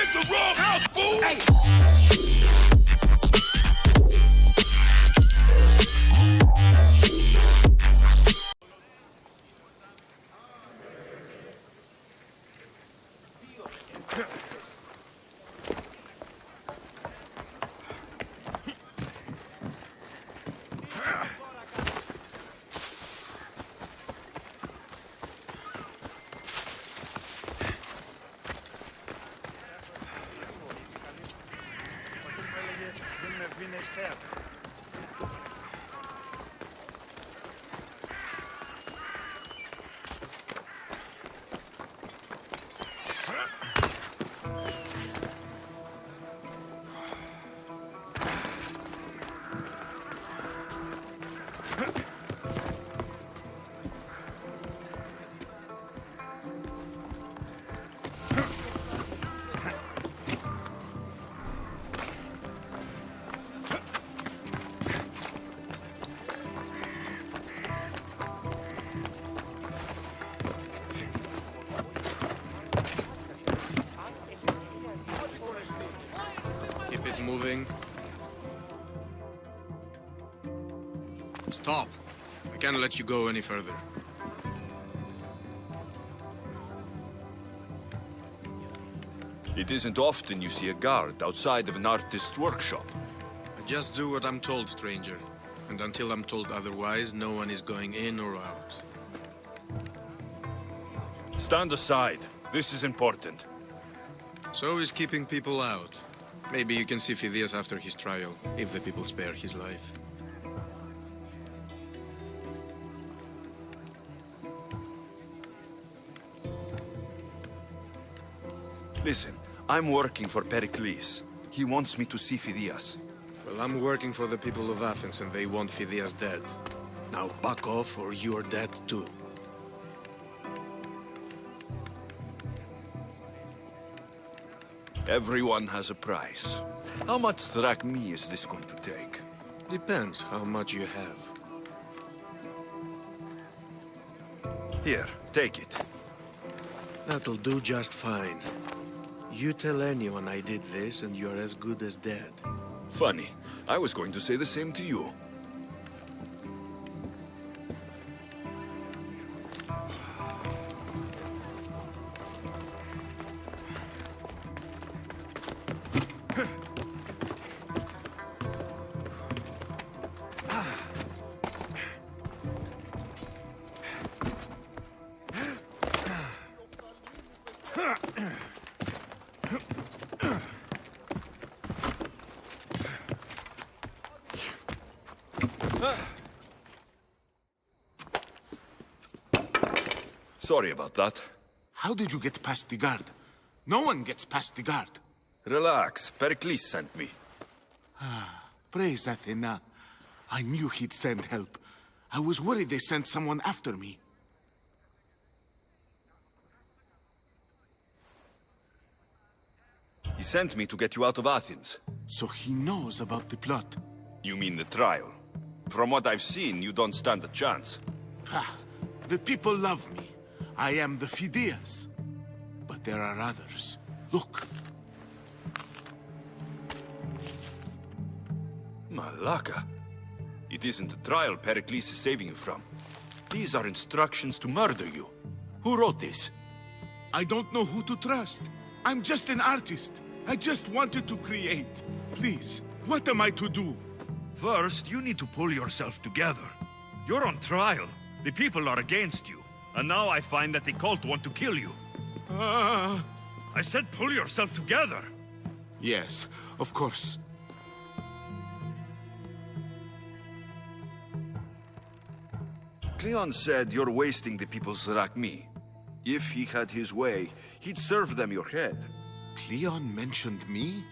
at the wrong house, fool! Hey. Moving. Stop. I can't let you go any further. It isn't often you see a guard outside of an artist's workshop. I just do what I'm told, stranger. And until I'm told otherwise, no one is going in or out. Stand aside. This is important. So is keeping people out. Maybe you can see Phidias after his trial, if the people spare his life. Listen, I'm working for Pericles. He wants me to see Phidias. Well, I'm working for the people of Athens, and they want Phidias dead. Now back off, or you're dead too. Everyone has a price. How much drachmae is this going to take? Depends how much you have. Here, take it. That'll do just fine. You tell anyone I did this, and you're as good as dead. Funny. I was going to say the same to you. Sorry about that. How did you get past the guard? No one gets past the guard. Relax. Pericles sent me. Praise Athena. I knew he'd send help. I was worried they sent someone after me. He sent me to get you out of Athens. So he knows about the plot. You mean the trial? From what I've seen, you don't stand a chance. The people love me. I am the Phidias. But there are others. Look. Malaka. It isn't a trial Pericles is saving you from. These are instructions to murder you. Who wrote this? I don't know who to trust. I'm just an artist. I just wanted to create. Please, what am I to do? First, you need to pull yourself together. You're on trial. The people are against you. And now I find that the cult want to kill you. I said pull yourself together. Yes, of course. Cleon said you're wasting the people's drachmae. If he had his way, he'd serve them your head. Cleon mentioned me?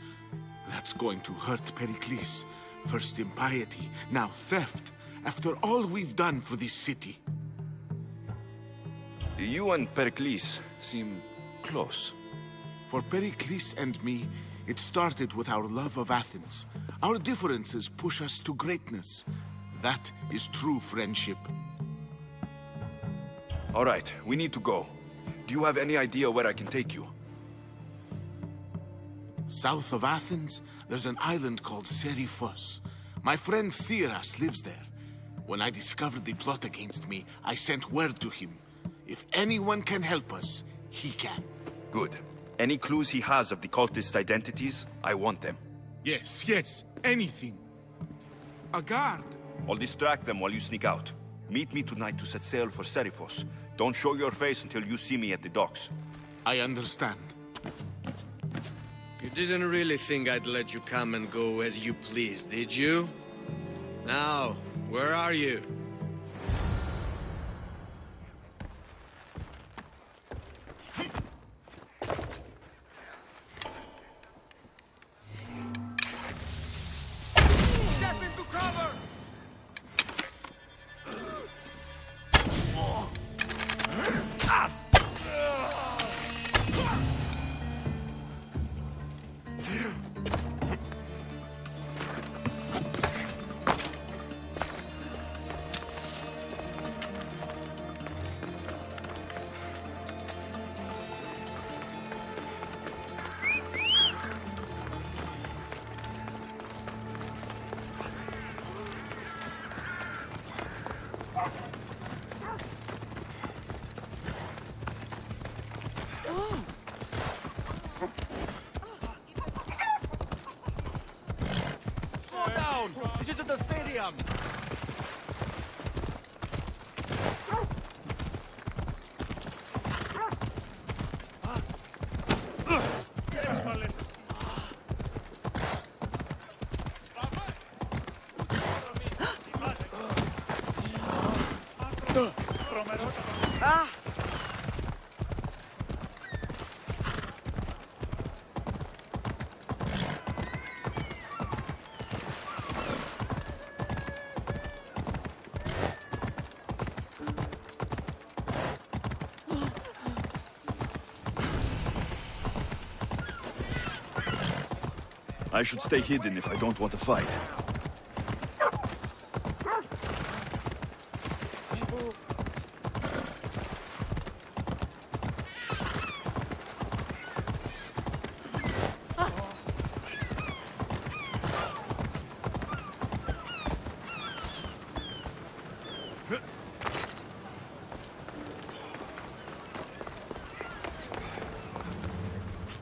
That's going to hurt Pericles. First impiety, now theft. After all we've done for this city. You and Pericles seem close. For Pericles and me, it started with our love of Athens. Our differences push us to greatness. That is true friendship. All right, we need to go. Do you have any idea where I can take you? South of Athens, there's an island called Seriphos. My friend Theras lives there. When I discovered the plot against me, I sent word to him. If anyone can help us, he can. Good. Any clues he has of the cultists' identities, I want them. Yes, anything. A guard. I'll distract them while you sneak out. Meet me tonight to set sail for Seriphos. Don't show your face until you see me at the docks. I understand. You didn't really think I'd let you come and go as you please, did you? Now, where are you? This isn't the stadium! I should stay hidden if I don't want to fight.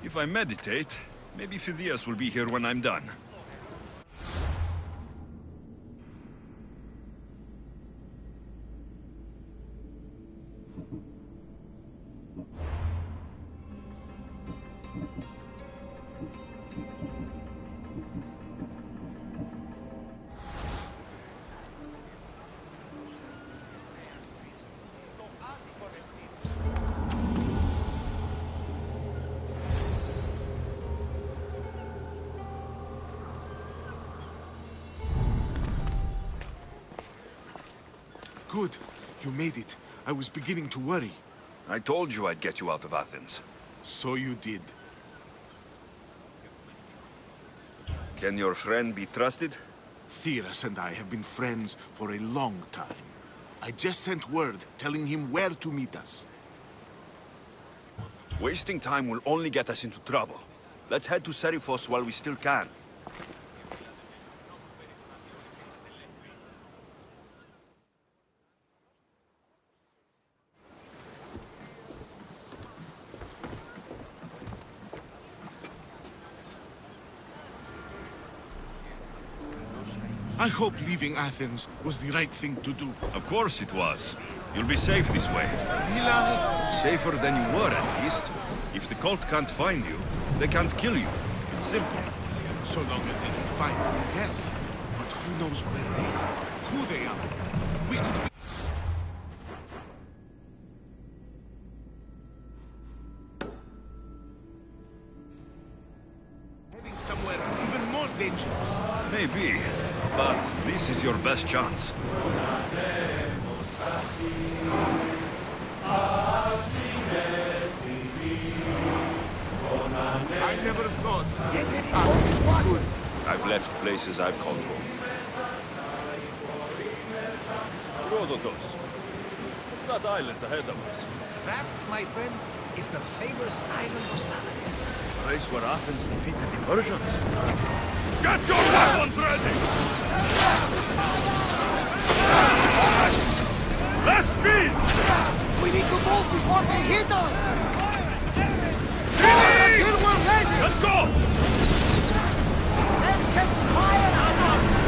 If I meditate, maybe Phidias will be here when I'm done. Good. You made it. I was beginning to worry. I told you I'd get you out of Athens. So you did. Can your friend be trusted? Theras and I have been friends for a long time. I just sent word telling him where to meet us. Wasting time will only get us into trouble. Let's head to Seriphos while we still can. I hope leaving Athens was the right thing to do. Of course it was. You'll be safe this way. Eli, Safer than you were, at least. If the cult can't find you, they can't kill you. It's simple. so long as they don't find me, yes. But who knows where they are, who they are. We could be... heading somewhere even more dangerous. Maybe, but this is your best chance. I never thought. I've left places I've called home. Rhodotos. It's that island ahead of us. That, my friend, is the famous island of Salamis. I place where Athens defeated the Persians. Get your weapons ready! Less speed! We need to move before they hit us! Ready! Until we're ready! Let's go! Let's set fire on them!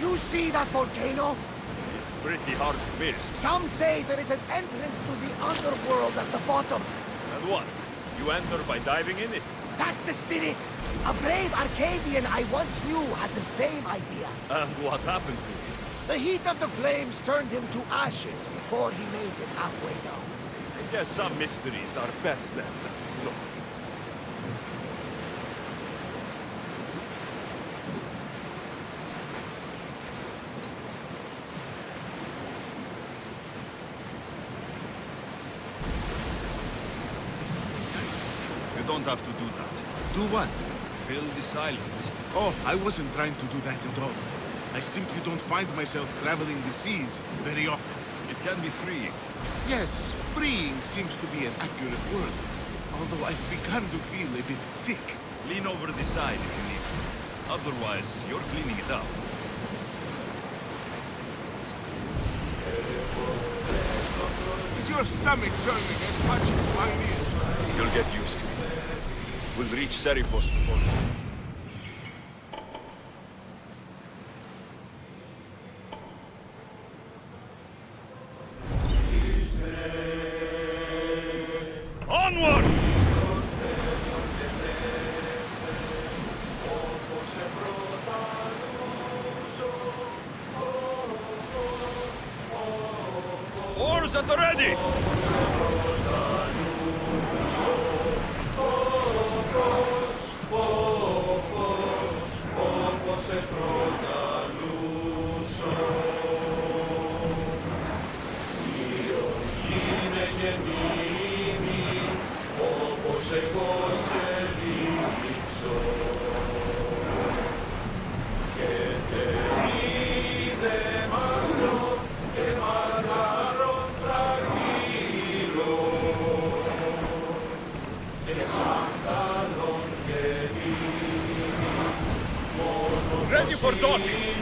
You see that volcano? It's pretty hard to miss. Some say there is an entrance to the underworld at the bottom. And what? You enter by diving in it? That's the spirit. A brave Arcadian I once knew had the same idea. And what happened to him? The heat of the flames turned him to ashes before he made it halfway down. I guess some mysteries are best left unexplored. You don't have to do that. Do what? Fill the silence. Oh, I wasn't trying to do that at all. I simply don't find myself traveling the seas very often. It can be freeing. Yes, freeing seems to be an accurate word. Although I've begun to feel a bit sick. Lean over the side if you need to. Otherwise, you're cleaning it out. Is your stomach turning as much as mine is? You'll get used to it. We'll reach Seriphos before long. Onward! Oars at the ready! Ready for docking!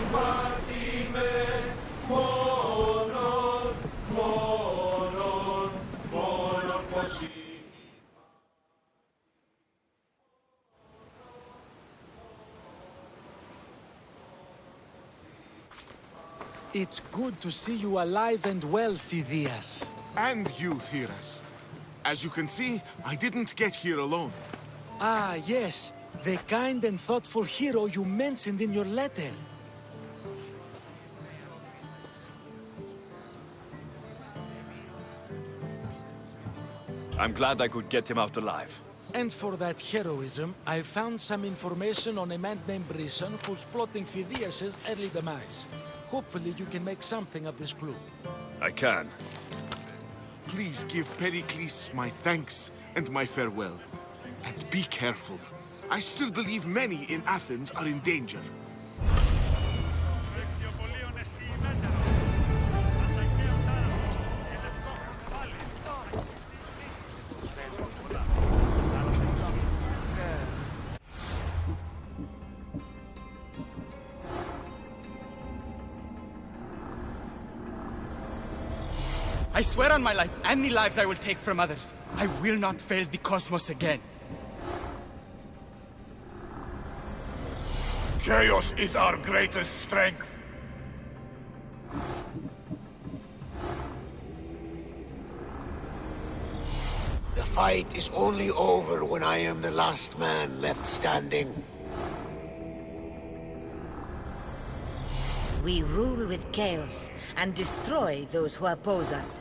It's good to see you alive and well, Phidias. And you, Theras. As you can see, I didn't get here alone. Ah, yes. The kind and thoughtful hero you mentioned in your letter. I'm glad I could get him out alive. And for that heroism, I found some information on a man named Brisson who's plotting Phidias' early demise. Hopefully you can make something of this clue. I can. Please give Pericles my thanks and my farewell. And be careful. I still believe many in Athens are in danger. I swear on my life and the lives I will take from others, I will not fail the cosmos again. Chaos is our greatest strength. The fight is only over when I am the last man left standing. We rule with chaos and destroy those who oppose us.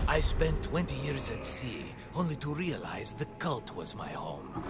I spent 20 years at sea, only to realize the cult was my home.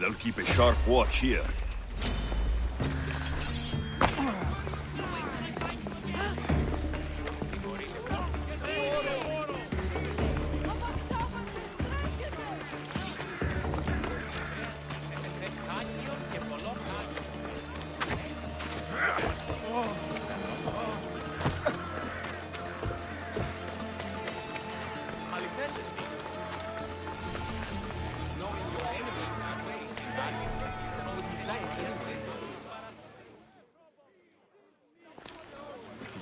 They'll keep a sharp watch here.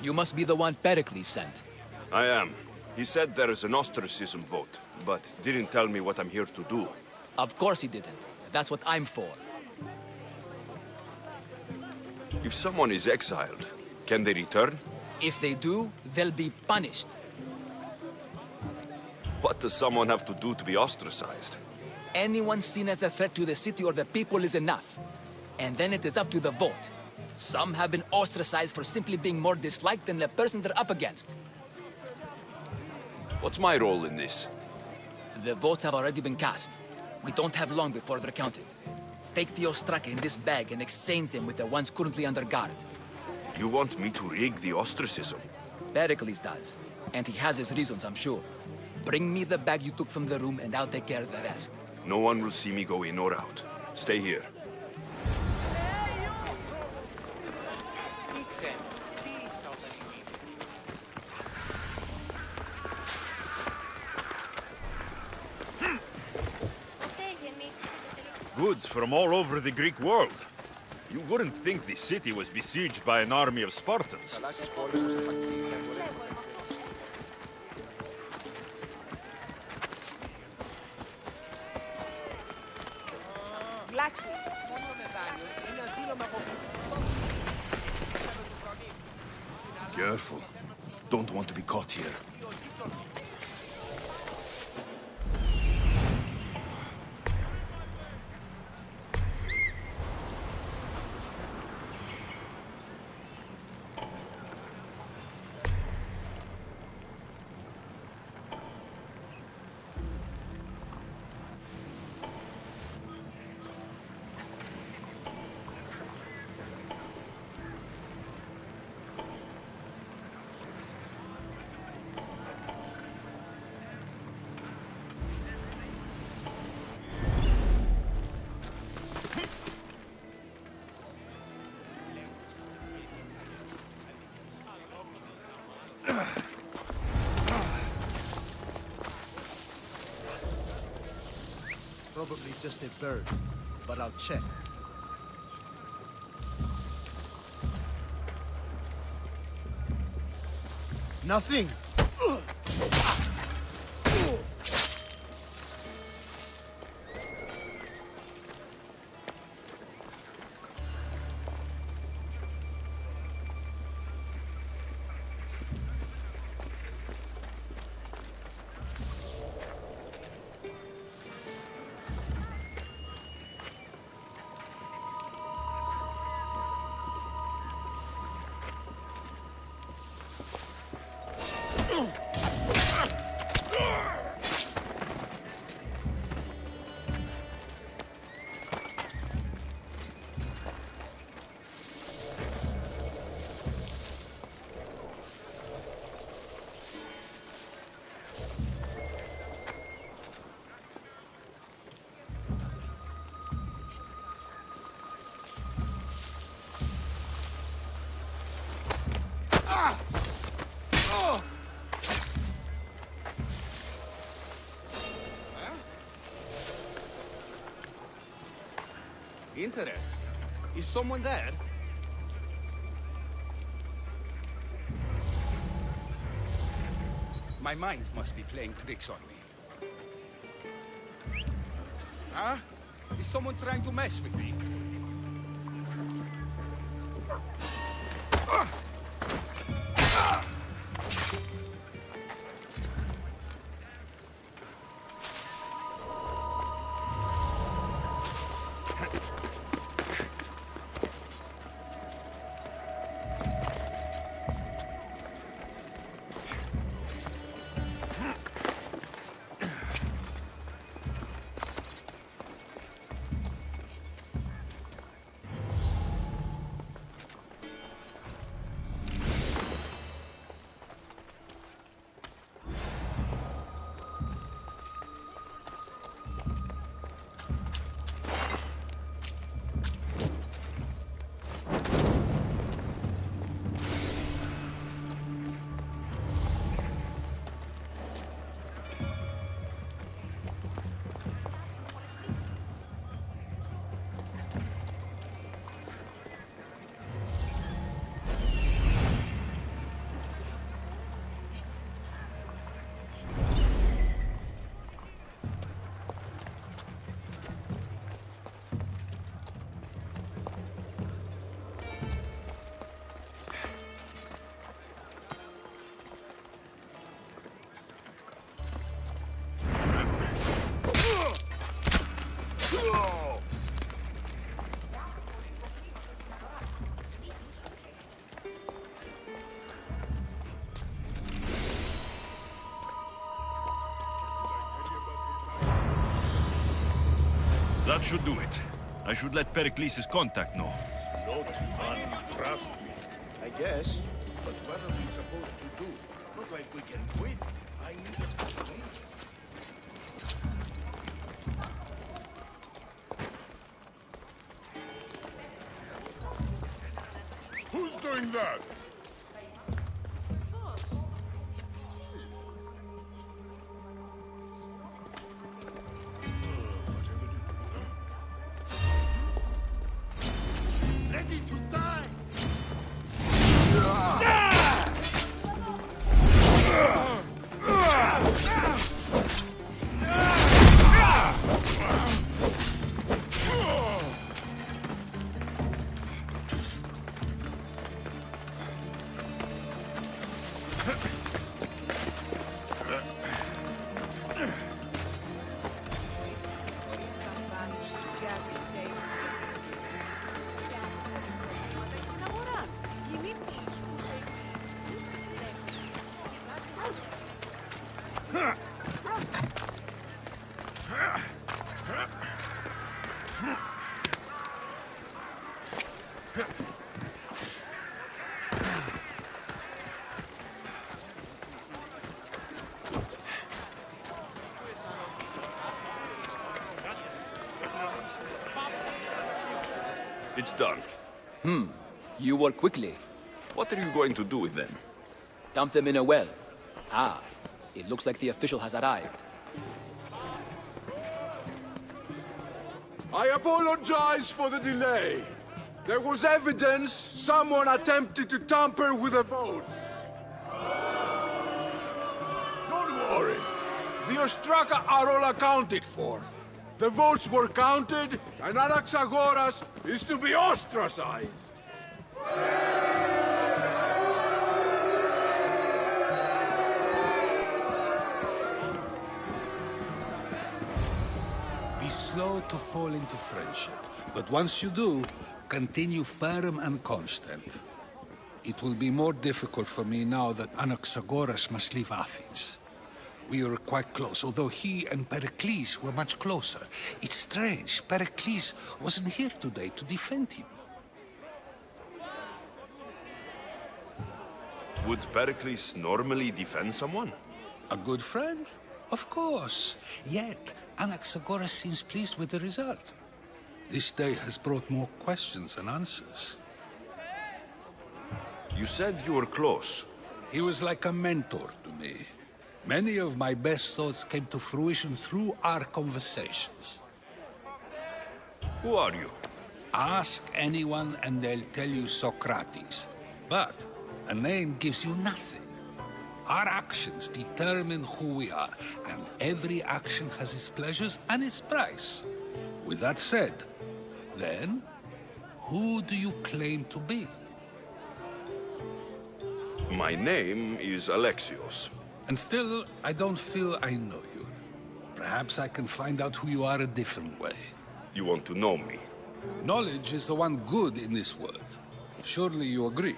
You must be the one Pericles sent. I am. He said there is an ostracism vote, but didn't tell me what I'm here to do. Of course he didn't. That's what I'm for. If someone is exiled, can they return? If they do, they'll be punished. What does someone have to do to be ostracized? Anyone seen as a threat to the city or the people is enough. And then it is up to the vote. Some have been ostracized for simply being more disliked than the person they're up against. What's my role in this? The votes have already been cast. We don't have long before they're counted. Take the ostraka in this bag and exchange them with the ones currently under guard. You want me to rig the ostracism? Pericles does. And he has his reasons, I'm sure. Bring me the bag you took from the room and I'll take care of the rest. No one will see me go in or out. Stay here. Goods from all over the Greek world. You wouldn't think the city was besieged by an army of Spartans. Careful. Don't want to be caught here. Probably just a bird, but I'll check. Nothing! Interesting. Is someone there? My mind must be playing tricks on me. Huh? Is someone trying to mess with me? That should do it. I should let Pericles' contact know. Not fun, trust me. I guess. But what are we supposed to do? Not like we can quit. I need us to win. Who's doing that? Ready to die! It's done. You work quickly. What are you going to do with them? Dump them in a well. Ah, it looks like the official has arrived. I apologize for the delay. There was evidence someone attempted to tamper with the votes. Don't worry. The Ostraka are all accounted for. The votes were counted, and Anaxagoras is to be ostracized. Be slow to fall into friendship, but once you do, continue firm and constant. It will be more difficult for me now that Anaxagoras must leave Athens. We were quite close, although he and Pericles were much closer. It's strange, Pericles wasn't here today to defend him. Would Pericles normally defend someone? A good friend? Of course. Yet, Anaxagoras seems pleased with the result. This day has brought more questions than answers. You said you were close. He was like a mentor to me. Many of my best thoughts came to fruition through our conversations. Who are you? Ask anyone and they'll tell you Socrates. But a name gives you nothing. Our actions determine who we are, and every action has its pleasures and its price. With that said, then, who do you claim to be? My name is Alexios. And still, I don't feel I know you. Perhaps I can find out who you are a different way. You want to know me? Knowledge is the one good in this world. Surely you agree?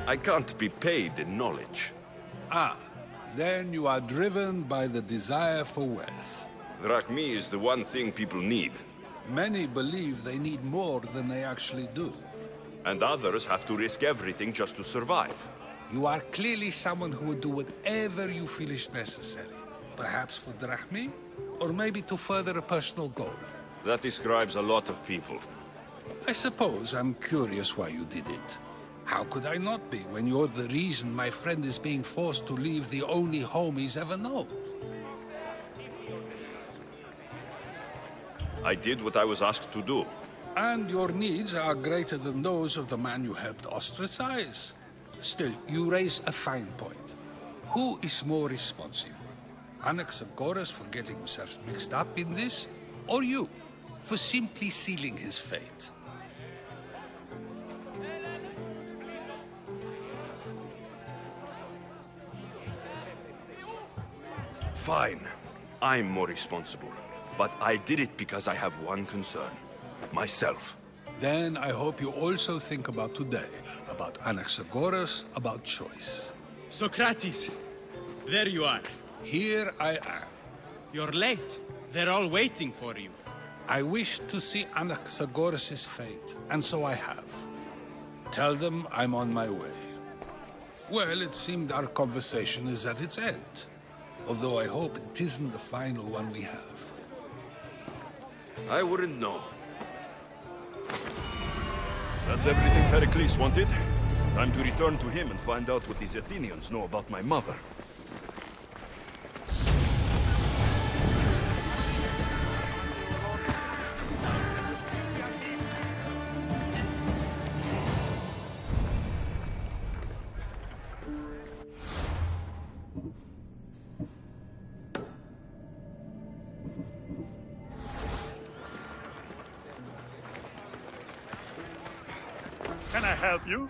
I can't be paid in knowledge. Ah, then you are driven by the desire for wealth. Drachmi is the one thing people need. Many believe they need more than they actually do. And others have to risk everything just to survive. You are clearly someone who would do whatever you feel is necessary. Perhaps for drachmi, or maybe to further a personal goal. That describes a lot of people. I suppose I'm curious why you did it. How could I not be when you're the reason my friend is being forced to leave the only home he's ever known? I did what I was asked to do. And your needs are greater than those of the man you helped ostracize. Still, you raise a fine point. Who is more responsible? Anaxagoras for getting himself mixed up in this, or you, for simply sealing his fate? Fine. I'm more responsible. But I did it because I have one concern. Myself. Then I hope you also think about today. About Anaxagoras, about choice. Socrates! There you are. Here I am. You're late. They're all waiting for you. I wish to see Anaxagoras' fate, and so I have. Tell them I'm on my way. Well, it seemed our conversation is at its end. Although I hope it isn't the final one we have. I wouldn't know. That's everything Pericles wanted. Time to return to him and find out what these Athenians know about my mother. Can I help you?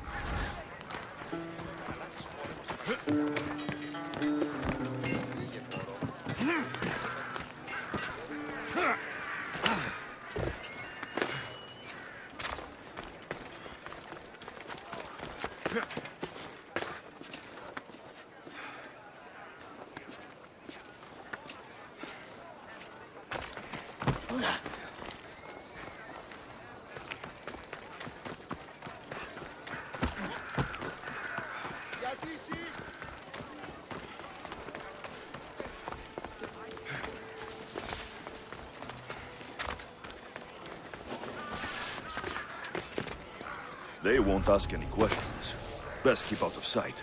They won't ask any questions. Best keep out of sight.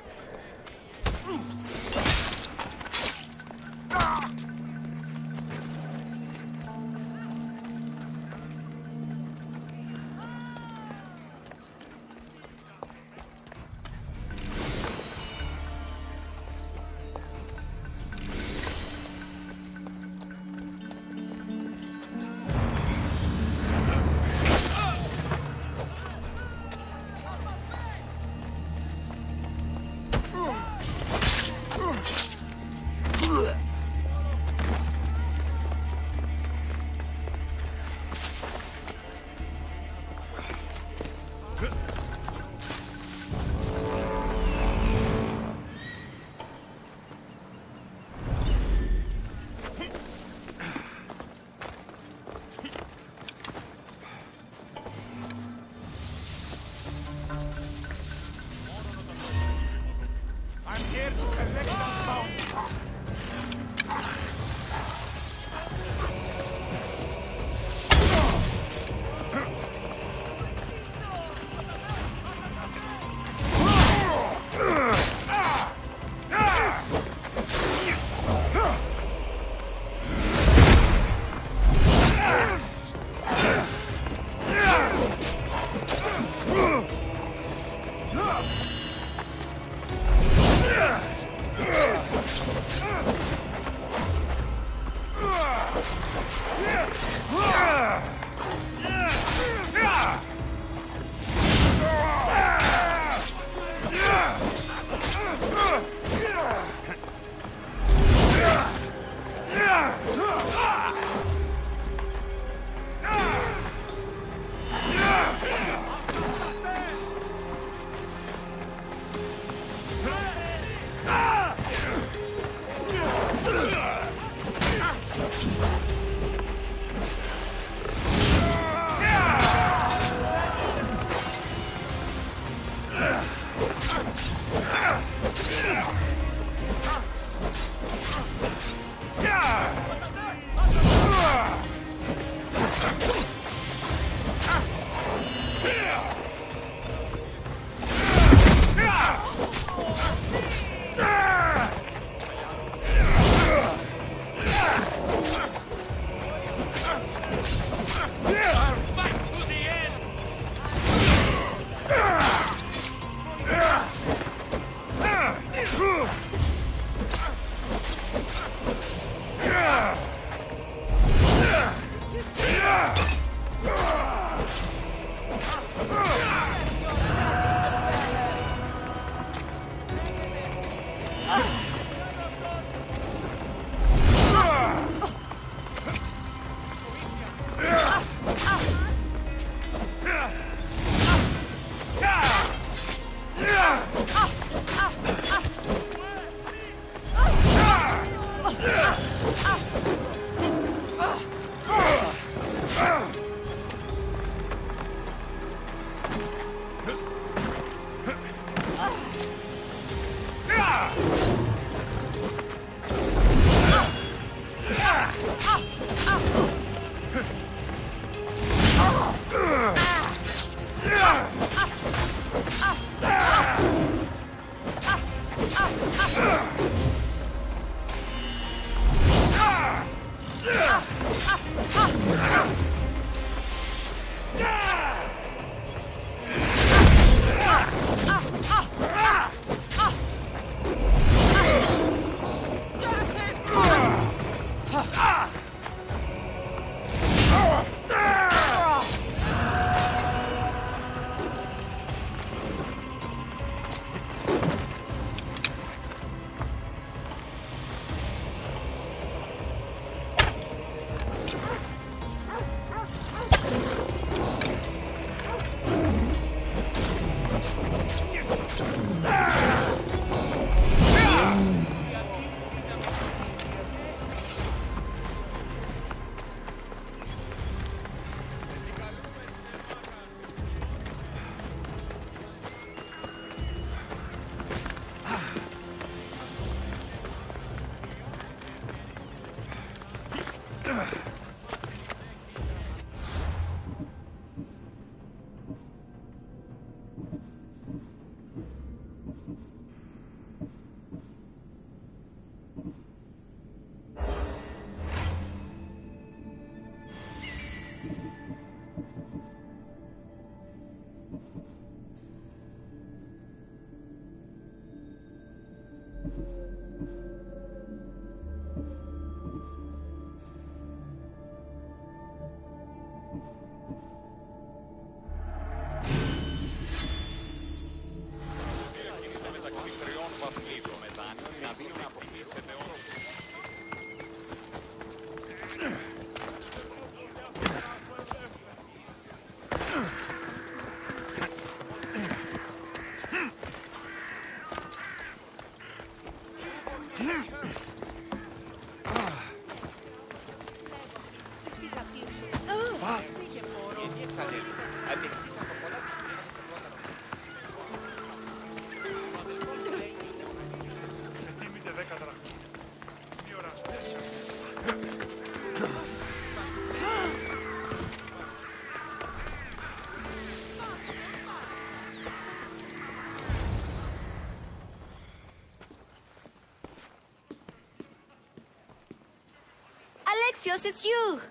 It's you!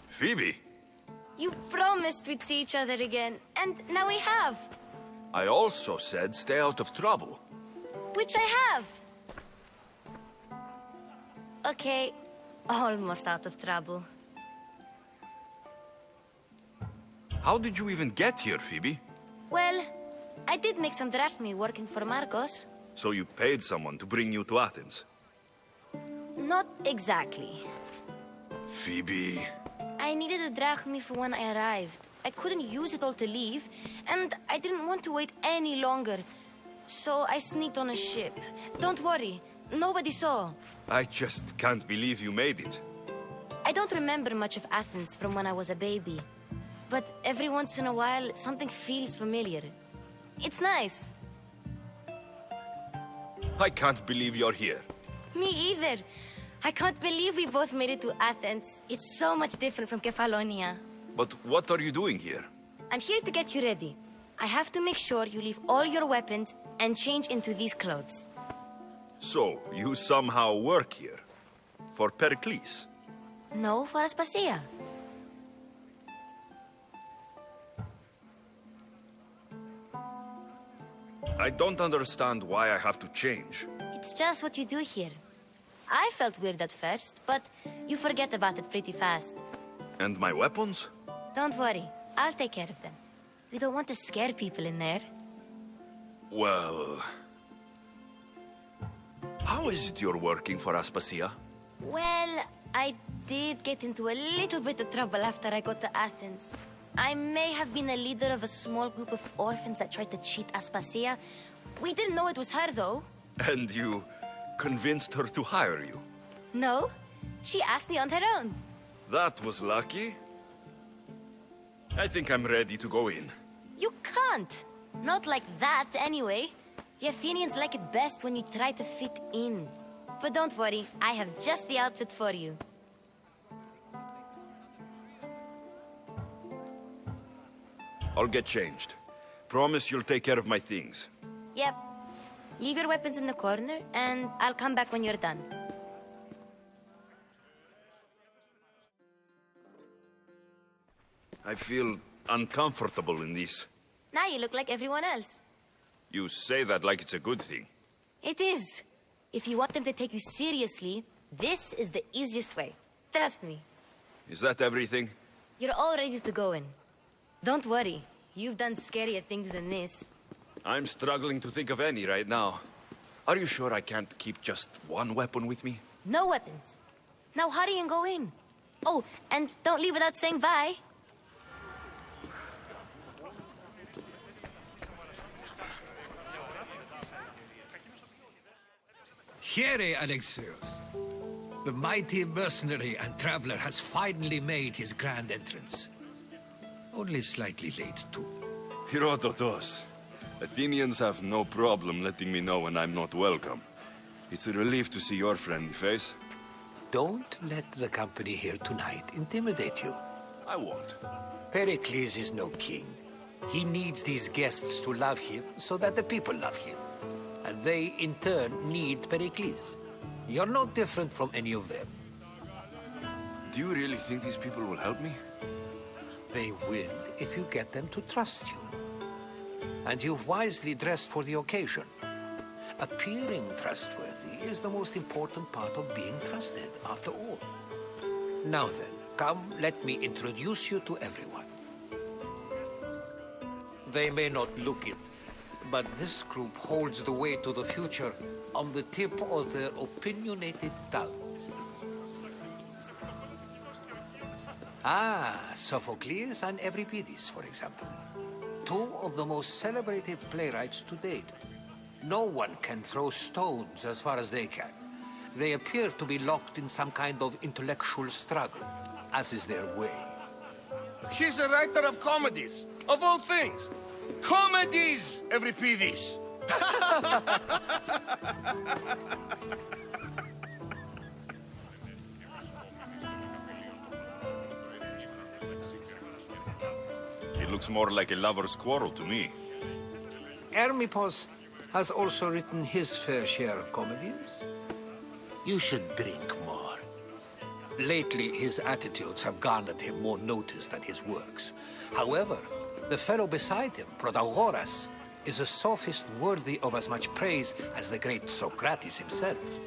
Phoebe! You promised we'd see each other again, and now we have. I also said stay out of trouble. Which I have. Okay, almost out of trouble. How did you even get here, Phoebe? Well, I did make some drachmi working for Marcos. So you paid someone to bring you to Athens? Not exactly. Phoebe... I needed a drachmi for when I arrived. I couldn't use it all to leave, and I didn't want to wait any longer. So I sneaked on a ship. Don't worry, nobody saw. I just can't believe you made it. I don't remember much of Athens from when I was a baby. But every once in a while, something feels familiar. It's nice. I can't believe you're here. Me either. I can't believe we both made it to Athens. It's so much different from Kefalonia. But what are you doing here? I'm here to get you ready. I have to make sure you leave all your weapons and change into these clothes. So, you somehow work here? For Pericles? No, for Aspasia. I don't understand why I have to change. It's just what you do here. I felt weird at first, but you forget about it pretty fast. And my weapons? Don't worry, I'll take care of them. We don't want to scare people in there. Well... How is it you're working for Aspasia? Well, I did get into a little bit of trouble after I got to Athens. I may have been a leader of a small group of orphans that tried to cheat Aspasia. We didn't know it was her, though. And you convinced her to hire you? No, she asked me on her own. That was lucky. I think I'm ready to go in. You can't. Not like that, anyway. The Athenians like it best when you try to fit in. But don't worry, I have just the outfit for you. I'll get changed. Promise you'll take care of my things. Yep. Leave your weapons in the corner, and I'll come back when you're done. I feel uncomfortable in this. Now you look like everyone else. You say that like it's a good thing. It is. If you want them to take you seriously, this is the easiest way. Trust me. Is that everything? You're all ready to go in. Don't worry. You've done scarier things than this. I'm struggling to think of any right now. Are you sure I can't keep just one weapon with me? No weapons. Now hurry and go in. Oh, and don't leave without saying bye. Here, Alexios. The mighty mercenary and traveler has finally made his grand entrance. Only slightly late, too. Herodotus. Athenians have no problem letting me know when I'm not welcome. It's a relief to see your friendly face. Don't let the company here tonight intimidate you. I won't. Pericles is no king. He needs these guests to love him so that the people love him. And they, in turn, need Pericles. You're no different from any of them. Do you really think these people will help me? They will if you get them to trust you. And you've wisely dressed for the occasion. Appearing trustworthy is the most important part of being trusted, after all. Now then, come, let me introduce you to everyone. They may not look it, but this group holds the way to the future on the tip of their opinionated tongues. Ah, Sophocles and Euripides, for example. Two of the most celebrated playwrights to date. No one can throw stones as far as they can. They appear to be locked in some kind of intellectual struggle, as is their way. He's a writer of comedies, of all things. Comedies, Euripides! It looks more like a lover's quarrel to me. Hermippos has also written his fair share of comedies. You should drink more. Lately, his attitudes have garnered him more notice than his works. However, the fellow beside him, Protagoras, is a sophist worthy of as much praise as the great Socrates himself.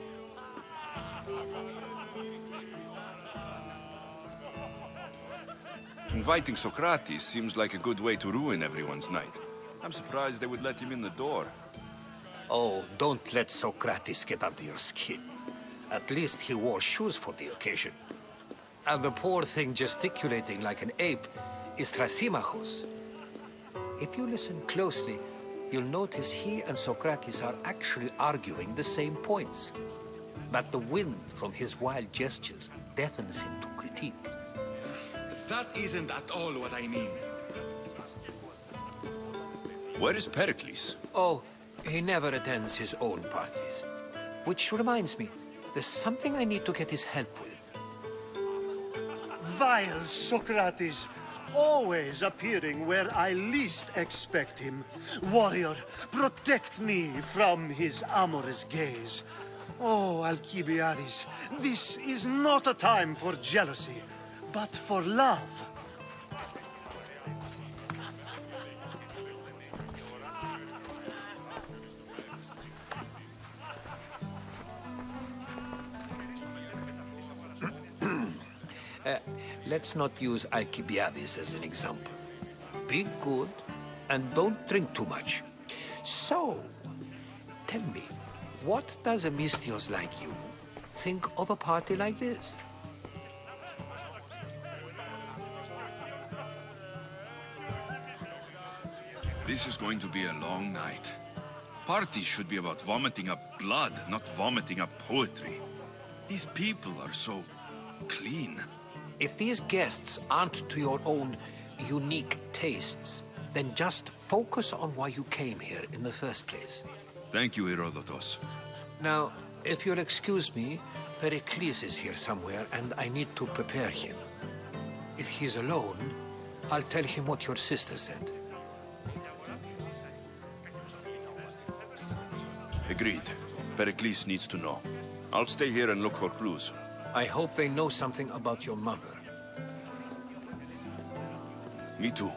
Inviting Socrates seems like a good way to ruin everyone's night. I'm surprised they would let him in the door. Oh, don't let Socrates get under your skin. At least he wore shoes for the occasion. And the poor thing gesticulating like an ape is Thrasymachos. If you listen closely, you'll notice he and Socrates are actually arguing the same points. But the wind from his wild gestures deafens him to critique. That isn't at all what I mean. Where is Pericles? Oh, he never attends his own parties. Which reminds me, there's something I need to get his help with. Vile Socrates, always appearing where I least expect him. Warrior, protect me from his amorous gaze. Oh, Alcibiades, this is not a time for jealousy, but for love. Let's not use Alcibiades as an example. Be good, and don't drink too much. So, tell me, what does a Mystios like you think of a party like this? This is going to be a long night. Parties should be about vomiting up blood, not vomiting up poetry. These people are so clean. If these guests aren't to your own unique tastes, then just focus on why you came here in the first place. Thank you, Herodotus. Now, if you'll excuse me, Pericles is here somewhere, and I need to prepare him. If he's alone, I'll tell him what your sister said. Agreed. Pericles needs to know. I'll stay here and look for clues. I hope they know something about your mother. Me too.